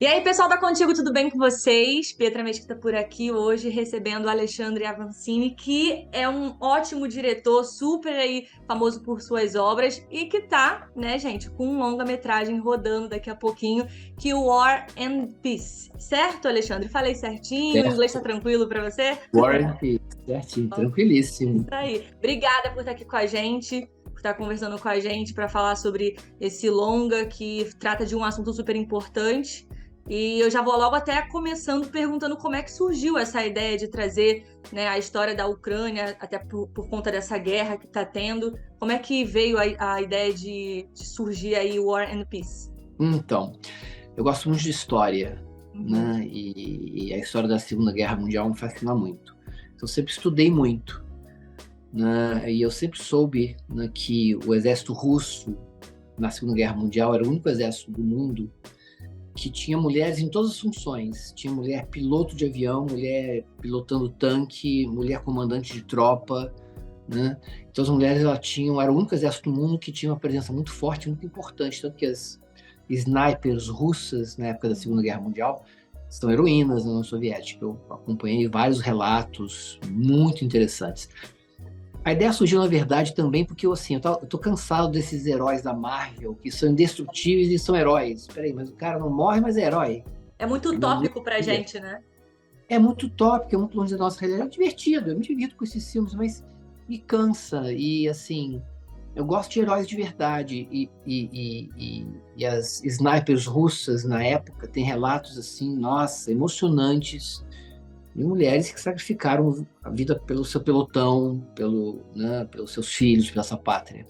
E aí, pessoal da Contigo, tudo bem com vocês? Pietra Mesquita por aqui hoje, recebendo o Alexandre Avancini, que é um ótimo diretor, super aí famoso por suas obras e que tá, né, gente, com um longa-metragem rodando daqui a pouquinho, que é o War and Peace. Certo, Alexandre? Falei certinho? O inglês tá Certo. tranquilo pra você? Warranty, certinho, tranquilíssimo. Isso aí. Obrigada por estar aqui com a gente, por estar conversando com a gente para falar sobre esse longa que trata de um assunto super importante. E eu já vou logo até começando perguntando como é que surgiu essa ideia de trazer, né, a história da Ucrânia, até por conta dessa guerra que está tendo. Como é que veio a ideia de surgir aí War and Peace? Então, eu gosto muito de história, Uhum. né? E a história da Segunda Guerra Mundial me fascina muito. Então, eu sempre estudei muito, né? E eu sempre soube, né, que o exército russo na Segunda Guerra Mundial era o único exército do mundo que tinha mulheres em todas as funções. Tinha mulher piloto de avião, mulher pilotando tanque, mulher comandante de tropa, né? Então as mulheres era o único exército do mundo que tinha uma presença muito forte, muito importante, tanto que as snipers russas na época da Segunda Guerra Mundial são heroínas na União Soviética. Eu acompanhei vários relatos muito interessantes. A ideia surgiu, na verdade, também porque eu tô cansado desses heróis da Marvel que são indestrutíveis e são heróis. Peraí, mas o cara não morre, mas é herói. É muito Não, utópico pra gente, né? é muito utópico, é muito longe da nossa realidade. É divertido, eu me divirto com esses filmes, mas me cansa. E, assim, eu gosto de heróis de verdade. E as snipers russas, na época, tem relatos, assim, nossa, emocionantes, de mulheres que sacrificaram a vida pelo seu pelotão, né, pelos seus filhos, pela sua pátria.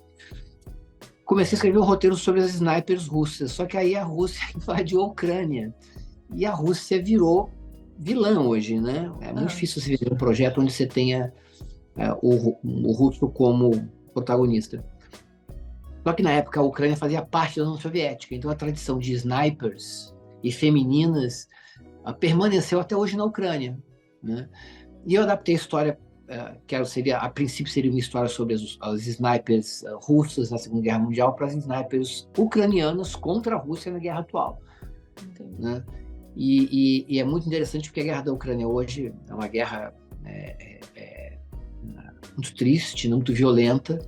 Comecei a escrever um roteiro sobre as snipers russas, só que aí a Rússia invadiu a Ucrânia. E a Rússia virou vilã hoje, né? É muito Ah, difícil você ver um projeto onde você tenha o russo como protagonista. Só que na época a Ucrânia fazia parte da União Soviética, então a tradição de snipers e femininas permaneceu até hoje na Ucrânia, né? E eu adaptei a história, a princípio seria uma história sobre as snipers russas na Segunda Guerra Mundial para as snipers ucranianas contra a Rússia na guerra atual, entendi. né? E é muito interessante porque a guerra da Ucrânia hoje é uma guerra muito triste, muito violenta,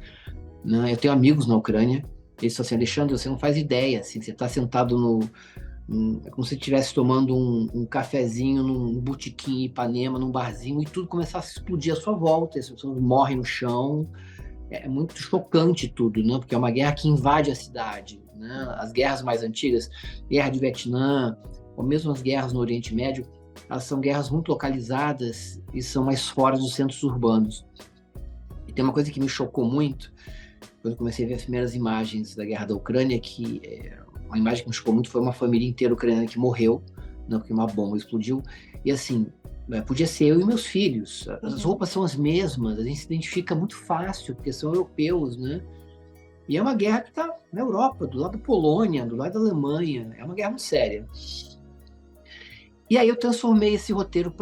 né? Eu tenho amigos na Ucrânia, eles falam assim: Alexandre, você não faz ideia, assim, você está sentado é como se estivesse tomando um cafezinho num botequim em Ipanema, num barzinho, e tudo começasse a explodir à sua volta, as pessoas morrem no chão. É muito chocante tudo, né? Porque é uma guerra que invade a cidade, né? As guerras mais antigas, guerra de Vietnã, ou mesmo as guerras no Oriente Médio, elas são guerras muito localizadas e são mais fora dos centros urbanos. E tem uma coisa que me chocou muito, quando eu comecei a ver as primeiras imagens da guerra da Ucrânia, uma imagem que me chocou muito foi uma família inteira ucraniana que morreu, não, porque uma bomba explodiu. E assim, podia ser eu e meus filhos. As Uhum. roupas são as mesmas, a gente se identifica muito fácil, porque são europeus, né? E é uma guerra que está na Europa, do lado da Polônia, do lado da Alemanha. É uma guerra muito séria. E aí eu transformei esse roteiro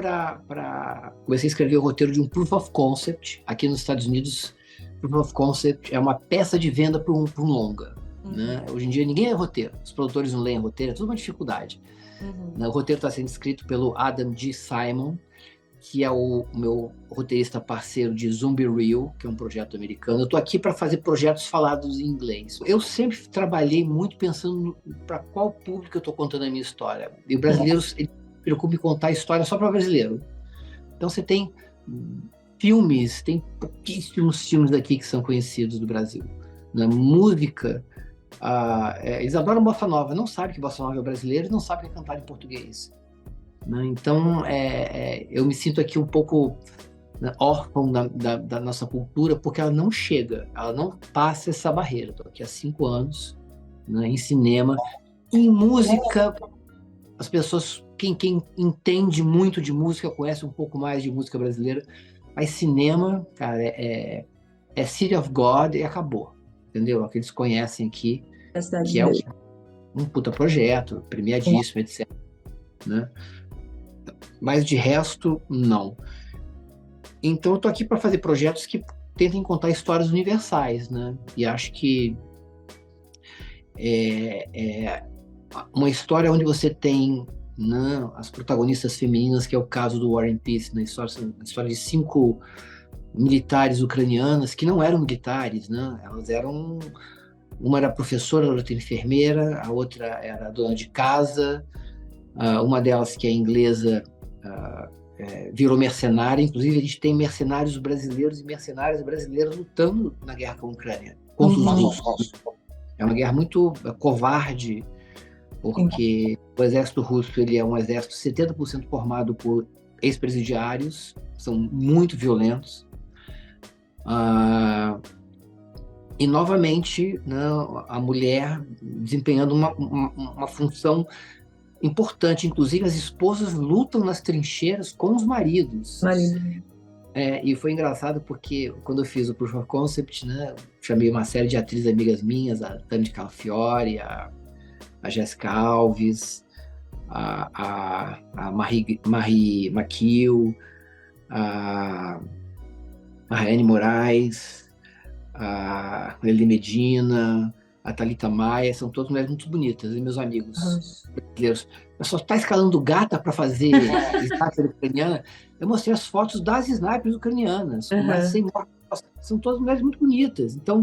comecei a escrever o roteiro de um Proof of Concept. Aqui nos Estados Unidos, Proof of Concept é uma peça de venda para um longa. Uhum. Né? Hoje em dia ninguém é roteiro. Os produtores não leem roteiro, é tudo uma dificuldade. Uhum. Né? O roteiro está sendo escrito pelo Adam G. Simon, que é o meu roteirista parceiro de Zombie Reel, que é um projeto americano. Eu estou aqui para fazer projetos falados em inglês. Eu sempre trabalhei muito pensando para qual público eu estou contando a minha história. E os brasileiros, eles se preocupam em contar a história só para brasileiro. Então você tem filmes, tem pouquíssimos filmes daqui que são conhecidos do Brasil. Na música, eles adoram bossa nova, não sabem que bossa nova é brasileiro e não sabem cantar em português. Né? Então, eu me sinto aqui um pouco, né, órfão da nossa cultura, porque ela não chega, ela não passa essa barreira. Estou aqui há 5 anos, né, em cinema. Em música, as pessoas, quem entende muito de música, conhece um pouco mais de música brasileira, mas cinema, cara, é City of God e acabou. Entendeu? É o que eles conhecem aqui, É a cidade que é dele. um puta projeto, premiadíssimo, etc. Né? Mas de resto, não. Então, eu estou aqui para fazer projetos que tentem contar histórias universais, né? E acho que uma história onde você tem, né, as protagonistas femininas, que é o caso do War and Peace, na história de 5 militares ucranianas que não eram militares, né? Elas eram, uma era professora, a outra enfermeira, a outra era dona de casa, uma delas que é inglesa virou mercenária. Inclusive a gente tem mercenários brasileiros e mercenárias brasileiras lutando na guerra com a Ucrânia contra os russos. É uma guerra muito covarde, porque o exército russo ele é um exército 70% formado por ex-presidiários, são muito violentos. E novamente, né, a mulher desempenhando uma função importante. Inclusive as esposas lutam nas trincheiras com os maridos. E foi engraçado porque quando eu fiz o Proof of Concept, né, chamei uma série de atrizes amigas minhas, a Tânia Calafiore, a Jéssica Alves, a Marie Maquil, a Raiane Moraes, a Lili Medina, a Thalita Maia, são todas mulheres muito bonitas, e meus amigos brasileiros. Eu só está escalando gata para fazer sniper ucraniana. Eu mostrei as fotos das snipers ucranianas, com mais de 100 mortes. São todas mulheres muito bonitas. Então,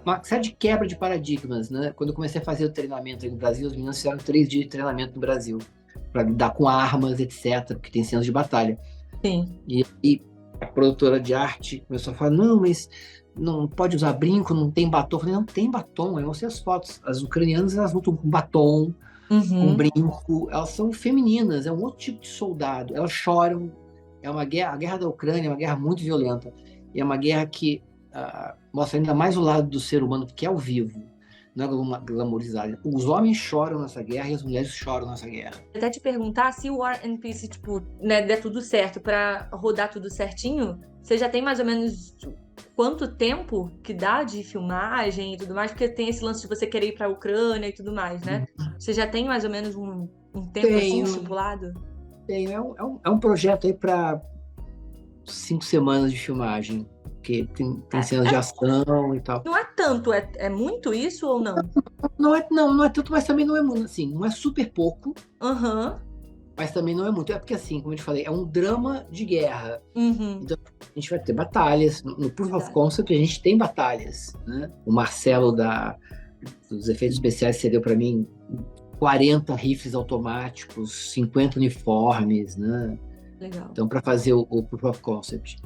uma série de quebra de paradigmas, né? Quando eu comecei a fazer o treinamento aí no Brasil, as meninas fizeram 3 dias de treinamento no Brasil, para lidar com armas, etc., porque tem cenas de batalha. E a produtora de arte começou a falar, não, mas não pode usar brinco, não tem batom. Eu falei, não tem batom. Eu mostrei as fotos. As ucranianas, elas lutam com batom, com brinco. Elas são femininas, é um outro tipo de soldado. Elas choram. É uma guerra, a guerra da Ucrânia é uma guerra muito violenta. E é uma guerra que mostra ainda mais o lado do ser humano, porque é ao vivo. Não é glamourizada. Os homens choram nessa guerra e as mulheres choram nessa guerra. Até te perguntar se o War and Peace, tipo, né, der tudo certo, pra rodar tudo certinho, você já tem mais ou menos quanto tempo que dá de filmagem e tudo mais? Porque tem esse lance de você querer ir pra Ucrânia e tudo mais, né? Você já tem mais ou menos um tempo assim estipulado? Tenho. É um projeto aí para 5 semanas de filmagem. Porque tem cenas de ação e tal. Não é tanto, é muito isso ou não? Não é tanto, mas também não é muito, assim, não é super pouco, mas também não é muito. É porque, assim, como eu te falei, é um drama de guerra. Então, a gente vai ter batalhas. No Proof of Concept, a gente tem batalhas, né? O Marcelo dos efeitos especiais cedeu para mim 40 rifles automáticos, 50 uniformes, né? Legal. Então, para fazer o Proof of Concept.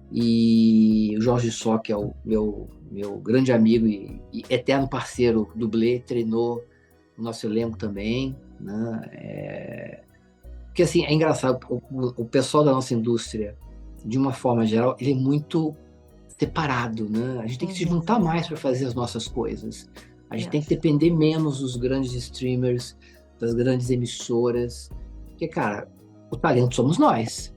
E o Jorge Só, que é o meu grande amigo e eterno parceiro dublê, treinou o nosso elenco também, né? Porque, assim, é engraçado, o pessoal da nossa indústria, de uma forma geral, ele é muito separado, né? A gente tem que se juntar mais para fazer as nossas coisas. A gente tem que depender menos dos grandes streamers, das grandes emissoras, porque, cara, o talento somos nós.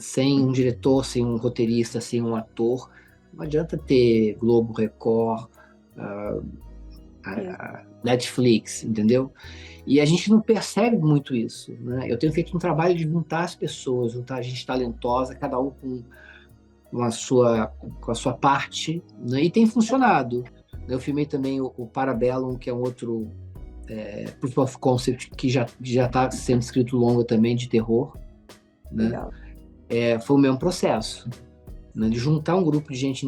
Sem um diretor, sem um roteirista, sem um ator, não adianta ter Globo, Record, Netflix, entendeu? E a gente não percebe muito isso, né? Eu tenho feito um trabalho de juntar as pessoas, juntar gente talentosa, cada um com a sua parte, né? E tem funcionado. Eu filmei também o Parabellum, que é um outro Proof of Concept, que já está sendo escrito longa também, de terror, né? Legal. Foi o mesmo processo, né? De juntar um grupo de gente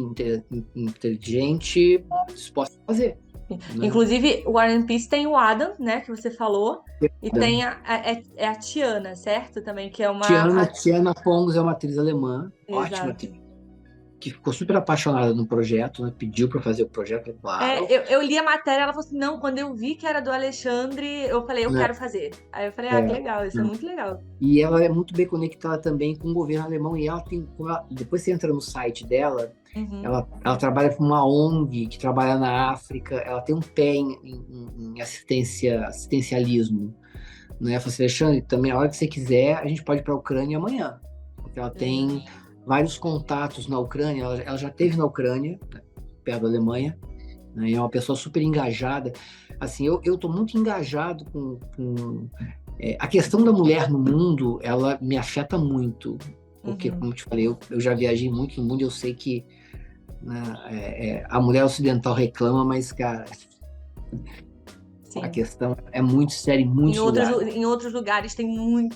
inteligente disposta a fazer. Né? Inclusive, o War and Peace tem o Adam, né, que você falou, e tem a Tiana, certo? Também, que é uma... Tiana Pongos é uma atriz alemã, ótima atriz, que ficou super apaixonada no projeto, né? Pediu para fazer o projeto, claro. Eu li a matéria, ela falou assim, não, quando eu vi que era do Alexandre, eu falei, eu quero fazer. Aí eu falei, que legal, isso é muito legal. E ela é muito bem conectada também com o governo alemão, e depois você entra no site dela, ela trabalha com uma ONG que trabalha na África, ela tem um pé em assistencialismo, né? Eu falei assim, Alexandre, também a hora que você quiser, a gente pode ir para a Ucrânia amanhã, porque ela tem vários contatos na Ucrânia, ela já esteve na Ucrânia, né, perto da Alemanha, né, é uma pessoa super engajada. Assim, eu estou muito engajado com a questão da mulher no mundo, ela me afeta muito, porque, como eu te falei, eu já viajei muito no mundo, eu sei que, né, a mulher ocidental reclama, mas, cara, A Sim. questão é muito séria em muitos lugares. Em outros lugares tem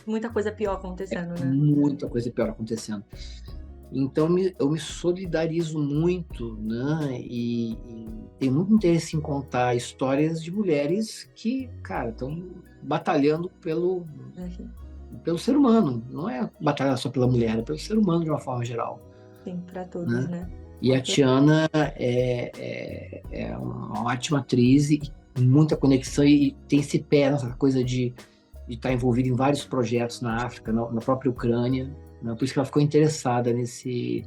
muita coisa pior acontecendo, né? Muita coisa pior acontecendo. Então, eu me solidarizo muito, né? E tenho muito interesse em contar histórias de mulheres que, cara, estão batalhando pelo ser humano. Não é batalhar só pela mulher, é pelo ser humano de uma forma geral. Sim, para todos, Né? né? E a Tiana é uma ótima atriz e muita conexão e tem esse pé nessa coisa de estar envolvida em vários projetos na África, na própria Ucrânia, né? Por isso que ela ficou interessada nesse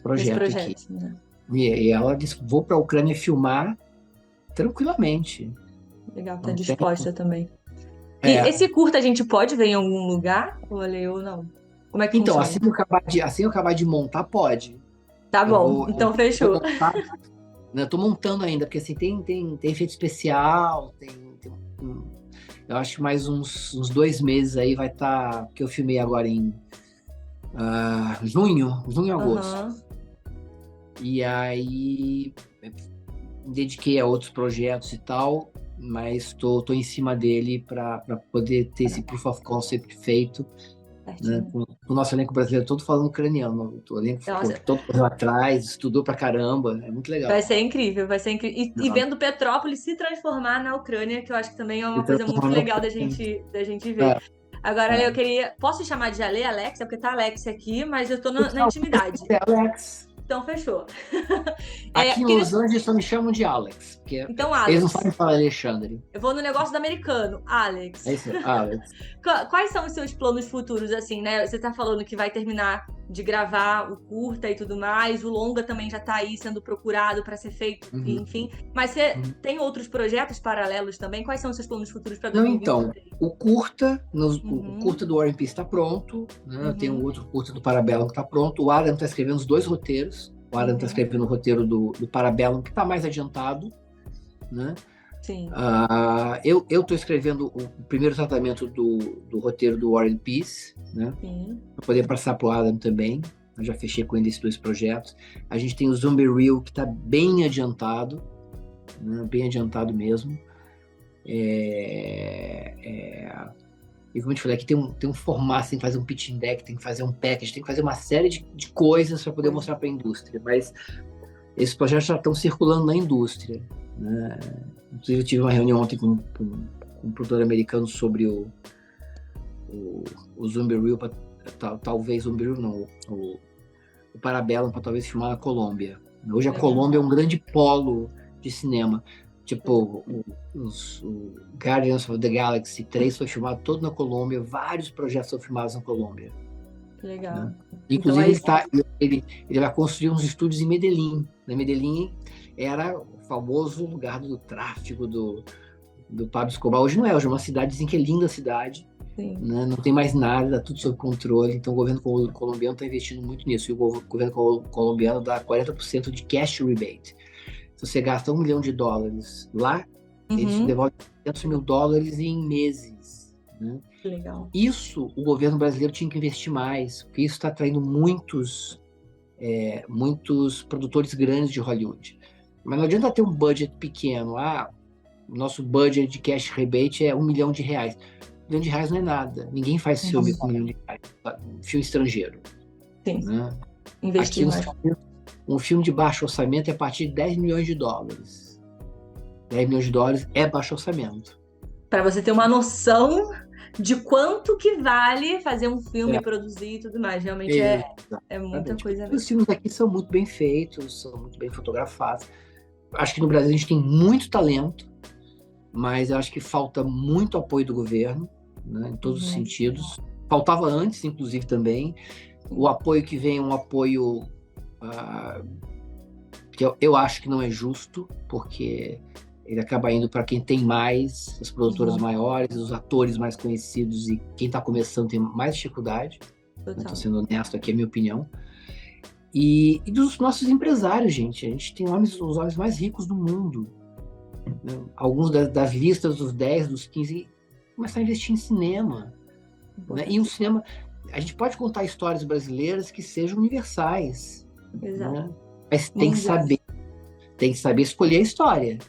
projeto aqui. Né? E ela disse, vou para a Ucrânia filmar tranquilamente. Legal, tá disposta também. E É. esse curta a gente pode ver em algum lugar? Ou não? Como é que Então, funciona? assim eu acabar de montar, pode. Tá bom, então fechou. Eu tô montando ainda, porque assim, tem efeito especial, eu acho que mais uns 2 meses aí vai estar, que eu filmei agora em junho e agosto. E aí me dediquei a outros projetos e tal, mas tô em cima dele para poder ter esse proof of concept feito, né, com o nosso elenco brasileiro todo falando ucraniano. O elenco ficou todo correu atrás, estudou pra caramba, é muito legal. Vai ser incrível, vai ser incrível. E vendo Petrópolis se transformar na Ucrânia, que eu acho que também é uma coisa muito legal da gente ver. Agora, eu queria... Posso chamar de Ale, Alexia? Porque tá Alexia aqui, mas eu tô na intimidade. Alex. Então, fechou. Aqui em Los Angeles só me chamam de Alex. Porque então, Alex. Eles não sabem falar Alexandre. Eu vou no negócio do americano. Alex. É isso, Alex. Quais são os seus planos futuros, assim, né? Você tá falando que vai terminar de gravar o curta e tudo mais. O longa também já tá aí sendo procurado para ser feito, enfim. Mas você tem outros projetos paralelos também? Quais são os seus planos futuros para 2023? Não, então, o curta do War and Peace tá pronto, né? Tem um outro curta do Parabellum que tá pronto. O Adam tá escrevendo os 2 roteiros. O Adam tá escrevendo o roteiro do Parabellum, que tá mais adiantado, né? Sim. Eu tô escrevendo o primeiro tratamento do roteiro do War and Peace, né? Para poder passar pro Adam também. Eu já fechei com ele esses 2 projetos. A gente tem o Zombie Reel, que tá bem adiantado, né? Bem adiantado mesmo. E como eu te falei, aqui tem um formato, tem que fazer um pitching deck, tem que fazer um package, tem que fazer uma série de coisas para poder mostrar para a indústria. Mas esses projetos já estão circulando na indústria, né? Inclusive, eu tive uma reunião ontem com um produtor americano sobre o Zombie Reel, talvez o Zombie Reel não, o Parabellum, para talvez filmar na Colômbia. Hoje a Colômbia é um grande polo de cinema. Tipo, o Guardians of the Galaxy 3 foi filmado todo na Colômbia, vários projetos são filmados na Colômbia. Legal. Né? Inclusive, então, ele vai construir uns estúdios em Medellín. Medellín era o famoso lugar do tráfico do Pablo Escobar. Hoje não é, hoje é uma cidade, dizem que é linda a cidade, né? Não tem mais nada, tá tudo sob controle. Então o governo colombiano está investindo muito nisso. E o governo colombiano dá 40% de cash rebate. Se você gasta $1 milhão lá, eles te devolvem $500 mil em meses. Né? Legal. Isso o governo brasileiro tinha que investir mais, porque isso está atraindo muitos produtores grandes de Hollywood. Mas não adianta ter um budget pequeno. O nosso budget de cash rebate é $1 milhão. R$1 milhão não é nada. Ninguém faz filme com $1 milhão. Filme estrangeiro. Sim. Né? Investir mais. Um filme de baixo orçamento é a partir de $10 milhões. $10 milhões é baixo orçamento. Para você ter uma noção de quanto que vale fazer um filme, produzir e tudo mais. Realmente é muita coisa mesmo. Os filmes aqui são muito bem feitos, são muito bem fotografados. Acho que no Brasil a gente tem muito talento, mas eu acho que falta muito apoio do governo, né, em todos os sentidos. Faltava antes, inclusive, também. O apoio que vem é um apoio que eu acho que não é justo, porque ele acaba indo para quem tem mais, as produtoras maiores, os atores mais conhecidos, e quem está começando tem mais dificuldade. Estou sendo honesto aqui, é a minha opinião. E dos nossos empresários, gente. A gente tem os homens mais ricos do mundo. Né? Alguns das listas dos 10, dos 15, começar a investir em cinema. Né? E um cinema... A gente pode contar histórias brasileiras que sejam universais. Né? Mas tem que saber escolher a história.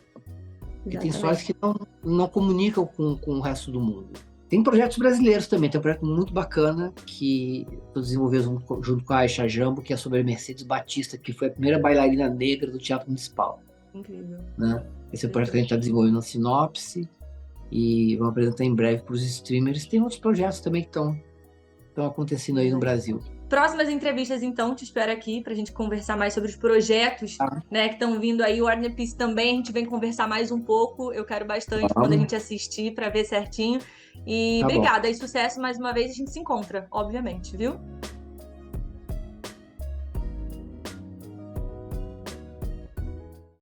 Porque tem histórias que não comunicam com o resto do mundo. Tem projetos brasileiros também, tem um projeto muito bacana que eu desenvolvi junto com a Aisha Jambo, que é sobre a Mercedes Batista, que foi a primeira bailarina negra do Teatro Municipal. Incrível. Né? Esse é o projeto que a gente está desenvolvendo na Sinopse e vamos apresentar em breve para os streamers. Tem outros projetos também que estão acontecendo aí no Brasil. Próximas entrevistas, então, te espero aqui pra gente conversar mais sobre os projetos, né, que estão vindo aí. O Warner Piece também, a gente vem conversar mais um pouco. Eu quero bastante quando a gente assistir pra ver certinho. E obrigada, e sucesso mais uma vez. A gente se encontra, obviamente, viu?